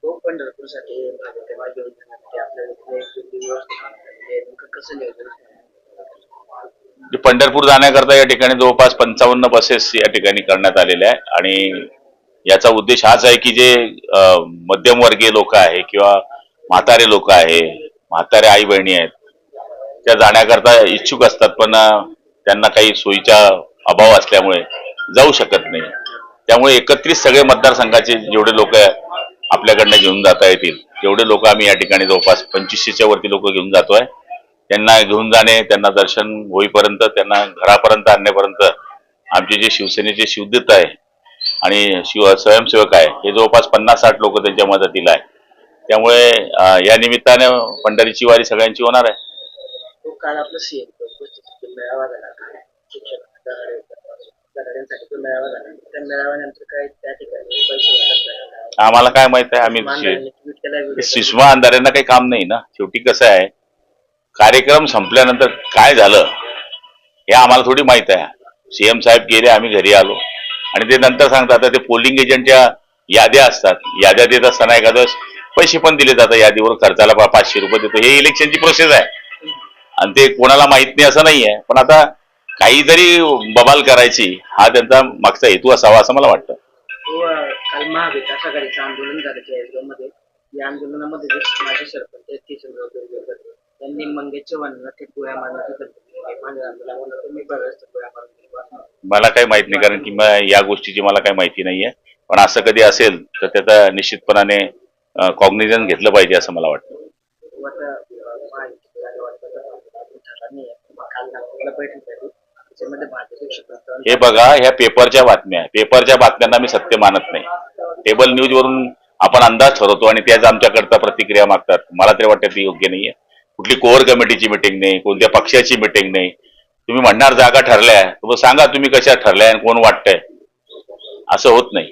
तो पंढरपूरसाठी भाजपला घेऊन जाण्यासाठी आपल्याला तिथे व्यवस्था म्हणजे नेमकं कसं नियोजन पंढरपूर जाण्याकरता या ठिकाणी जवळपास 55 बसेस या ठिकाणी करण्यात आलेल्या आहे आणि याचा उद्देश हाच आहे की जे मध्यमवर्गीय लोक आहे किंवा म्हातारे लोक आहे, म्हातारे आई बहिणी आहेत, त्या जाण्याकरता इच्छुक असतात पण त्यांना काही सोयीचा अभाव असल्यामुळे जाऊ शकत नाही. त्यामुळे एकत्रित सगळे मतदारसंघाचे जेवढे लोक आपल्याकडनं घेऊन जाता येतील तेवढे लोक आम्ही या ठिकाणी जवळपास 2500च्या वरती लोक घेऊन जातोय. त्यांना घेऊन जाणे, त्यांना दर्शन होईपर्यंत, त्यांना घरापर्यंत आणण्यापर्यंत आमचे जे शिवसेनेचे शिवदूत आहे आणि स्वयंसेवक आहे हे जवळपास 50-60 लोक त्यांच्या मदतीला आहे. त्यामुळे या निमित्ताने पंढरीची वारी सगळ्यांची होणार आहे. तो काल आपला सीएम मेळावा झाला शिक्षक गडाड्यांसाठी तो मेळावा झाला त्या मेळाव्यानंतर काय त्या ठिकाणी पैसे वाटप आम्हाला काय माहित आहे, आम्ही सुषमा अंधारेंना काही काम नाही ना. शेवटी कसं आहे, कार्यक्रम संपल्यानंतर काय झालं हे आम्हाला थोडी माहित आहे. सीएम साहेब गेले, आम्ही घरी आलो आणि ते नंतर सांगतात. ते पोलिंग एजंटच्या याद्या असतात, याद्या देत असताना एखादं पैसे पण दिले जातात यादीवर, खर्चाला 500 रुपये देतो. हे इलेक्शनची प्रोसेस आहे आणि ते कोणाला माहित नाही असं नाही आहे. पण आता काहीतरी बबाल करायची हा त्यांचा मागचा हेतू असावा असं मला वाटतं. काल महाविकास आघाडीचं आंदोलन झालं केळगावमध्ये. या आंदोलनामध्ये माझे सरपंच त्यांनी मंगेश चव्हाणांना ते गोळ्या मारण्याचं मला काही माहित नाही, कारण की या गोष्टीची मला काही माहिती नाहीये. पण असं कधी असेल तर त्याचा निश्चितपणाने कॉग्निझन घेतलं पाहिजे असं मला वाटतं. हे बघा, ह्या पेपरच्या बातम्यांना मी सत्य मानत नाही. टेबल न्यूज वरून आपण अंदाज ठरवतो आणि त्याच आमच्याकरता प्रतिक्रिया मागतात. मला तरी वाटतं ती योग्य नाहीये. कुठली कोर कमिटीची मिटिंग नाही, कोणत्या पक्षाची मिटिंग नाही. तुम्ही म्हणणार जागा ठरल्या, सांगा तुम्ही कशा ठरल्या आणि कोण वाटतंय, असं होत नाही.